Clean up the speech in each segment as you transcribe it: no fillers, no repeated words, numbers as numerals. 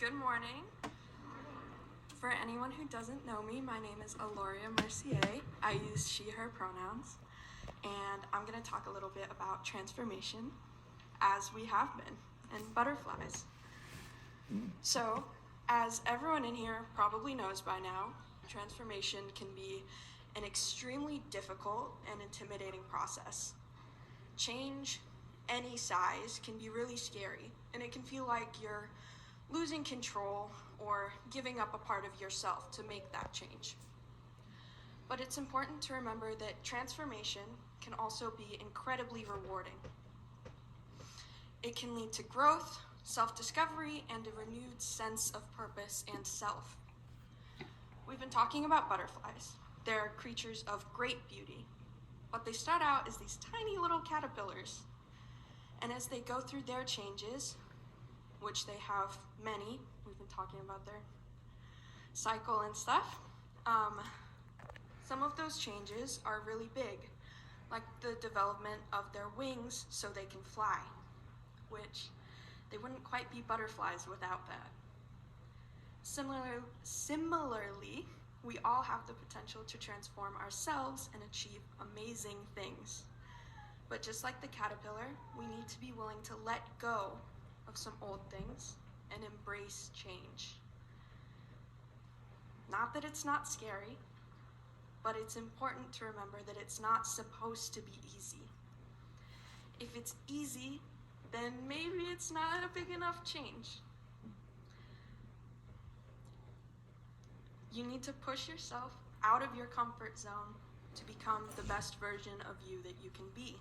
Good morning. For anyone who doesn't know me, my name is Aloria Mercier. I use she, her pronouns. And I'm going to talk a little bit about transformation, as we have been, and butterflies. So, as everyone in here probably knows by now, transformation can be an extremely difficult and intimidating process. Change, any size, can be really scary, and it can feel like you're losing control or giving up a part of yourself to make that change. But it's important to remember that transformation can also be incredibly rewarding. It can lead to growth, self-discovery, and a renewed sense of purpose and self. We've been talking about butterflies. They're creatures of great beauty, but they start out as these tiny little caterpillars. And as they go through their changes, which they have many, we've been talking about their cycle and stuff, some of those changes are really big, like the development of their wings so they can fly, which they wouldn't quite be butterflies without that. Similarly, we all have the potential to transform ourselves and achieve amazing things. But just like the caterpillar, we need to be willing to let go of some old things and embrace change. Not that it's not scary, but it's important to remember that it's not supposed to be easy. If it's easy, then maybe it's not a big enough change. You need to push yourself out of your comfort zone to become the best version of you that you can be.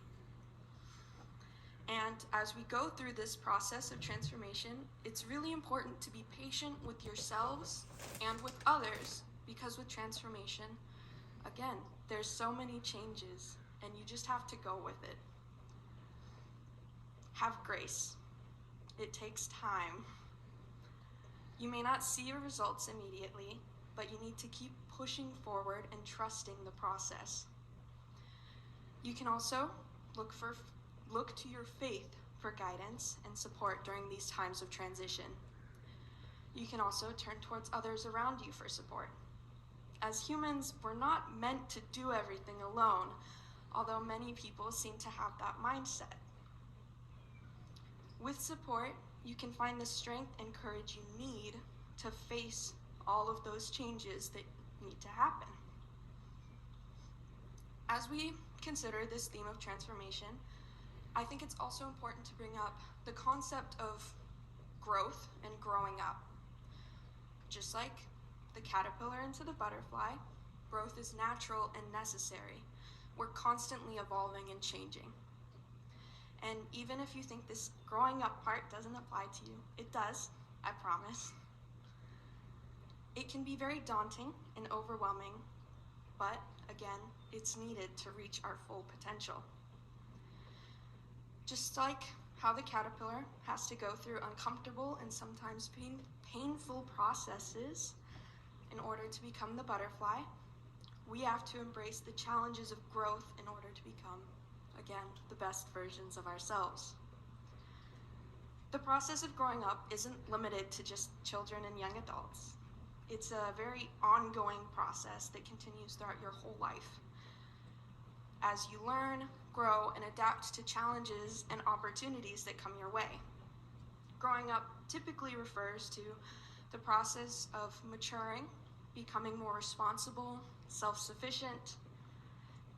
And as we go through this process of transformation, it's really important to be patient with yourselves and with others, because with transformation, again, there's so many changes and you just have to go with it. Have grace. It takes time. You may not see your results immediately, but you need to keep pushing forward and trusting the process. You can also look to your faith for guidance and support during these times of transition. You can also turn towards others around you for support. As humans, we're not meant to do everything alone, although many people seem to have that mindset. With support, you can find the strength and courage you need to face all of those changes that need to happen. As we consider this theme of transformation, I think it's also important to bring up the concept of growth and growing up. Just like the caterpillar into the butterfly, growth is natural and necessary. We're constantly evolving and changing. And even if you think this growing up part doesn't apply to you, it does, I promise. It can be very daunting and overwhelming, but again, it's needed to reach our full potential. Just like how the caterpillar has to go through uncomfortable and sometimes painful processes in order to become the butterfly, we have to embrace the challenges of growth in order to become, again, the best versions of ourselves. The process of growing up isn't limited to just children and young adults. It's a very ongoing process that continues throughout your whole life. As you learn, grow, and adapt to challenges and opportunities that come your way. Growing up typically refers to the process of maturing, becoming more responsible, self-sufficient,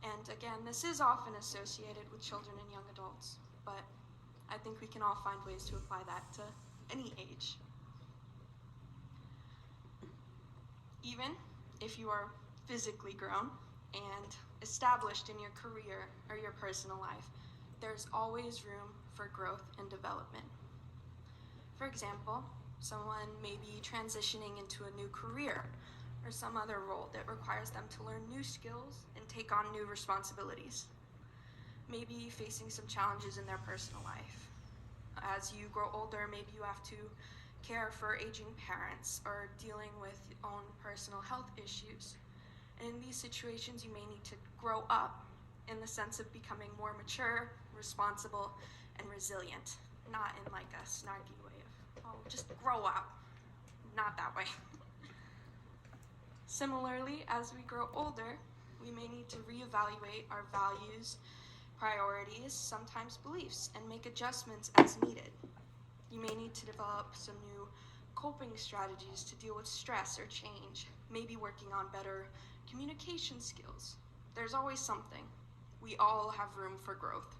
and again, this is often associated with children and young adults, but I think we can all find ways to apply that to any age. Even if you are physically grown and established in your career or your personal life, there's always room for growth and development. For example, someone may be transitioning into a new career or some other role that requires them to learn new skills and take on new responsibilities. Maybe facing some challenges in their personal life. As you grow older, maybe you have to care for aging parents or dealing with own personal health issues. And in these situations, you may need to grow up in the sense of becoming more mature, responsible, and resilient, not in like a snarky way of, oh, just grow up. not that way. Similarly, as we grow older, we may need to reevaluate our values, priorities, sometimes beliefs, and make adjustments as needed. You may need to develop some new coping strategies to deal with stress or change, maybe working on better communication skills. There's always something. We all have room for growth.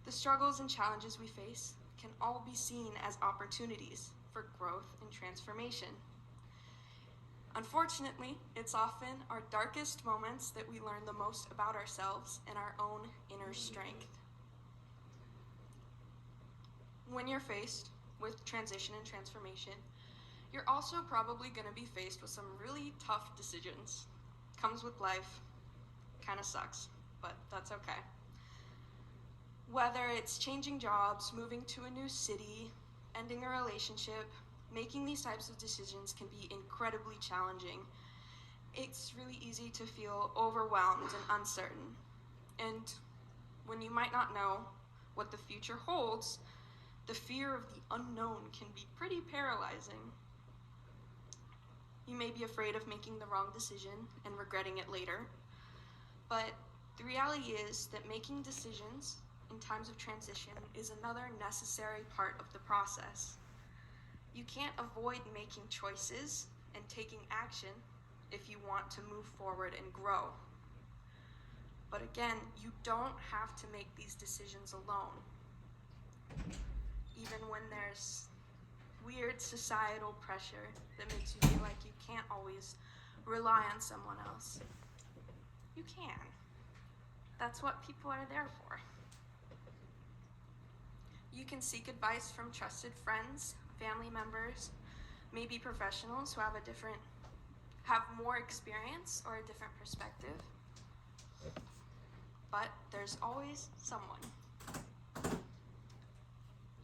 The struggles and challenges we face can all be seen as opportunities for growth and transformation. Unfortunately, it's often our darkest moments that we learn the most about ourselves and our own inner strength. When you're faced with transition and transformation, you're also probably going to be faced with some really tough decisions. Comes with life, kind of sucks, but that's okay. Whether it's changing jobs, moving to a new city, ending a relationship, making these types of decisions can be incredibly challenging. It's really easy to feel overwhelmed and uncertain. And when you might not know what the future holds, the fear of the unknown can be pretty paralyzing. You may be afraid of making the wrong decision and regretting it later, but the reality is that making decisions in times of transition is another necessary part of the process. You can't avoid making choices and taking action if you want to move forward and grow. But again, you don't have to make these decisions alone. Even when there's weird societal pressure that makes you feel like you can't always rely on someone else, you can. That's what people are there for. You can seek advice from trusted friends, family members, maybe professionals who have more experience or a different perspective. But there's always someone.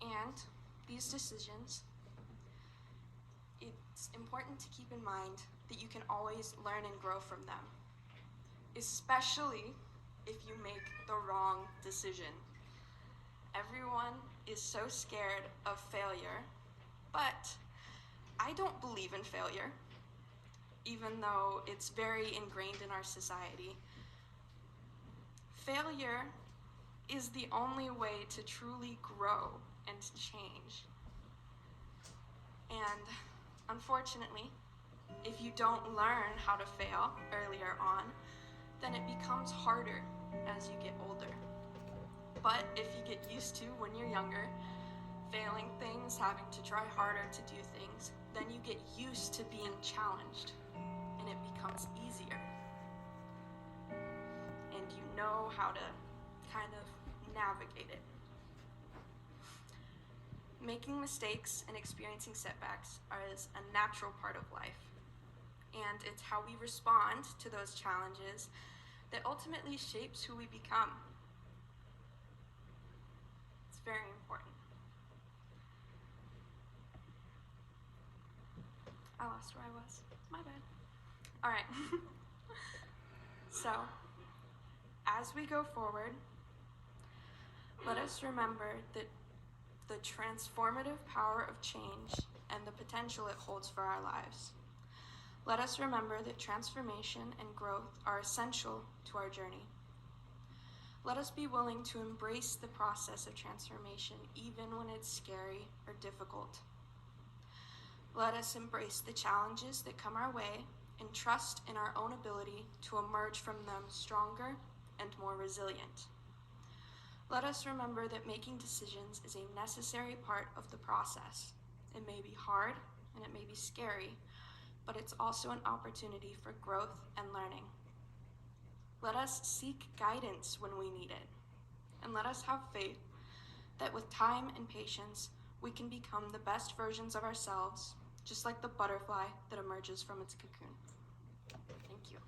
And these decisions, it's important to keep in mind that you can always learn and grow from them, especially if you make the wrong decision. Everyone is so scared of failure, but I don't believe in failure, even though it's very ingrained in our society. Failure is the only way to truly grow and change. And unfortunately, if you don't learn how to fail earlier on, then it becomes harder as you get older. But if you get used to, when you're younger, failing things, having to try harder to do things, then you get used to being challenged, and it becomes easier. And you know how to kind of navigate it. Making mistakes and experiencing setbacks is a natural part of life, and it's how we respond to those challenges that ultimately shapes who we become. It's very important. I lost where I was. My bad. All right. So, as we go forward, let us remember that the transformative power of change and the potential it holds for our lives. Let us remember that transformation and growth are essential to our journey. Let us be willing to embrace the process of transformation even when it's scary or difficult. Let us embrace the challenges that come our way and trust in our own ability to emerge from them stronger and more resilient. Let us remember that making decisions is a necessary part of the process. It may be hard and it may be scary, but it's also an opportunity for growth and learning. Let us seek guidance when we need it, and let us have faith that with time and patience, we can become the best versions of ourselves, just like the butterfly that emerges from its cocoon. Thank you.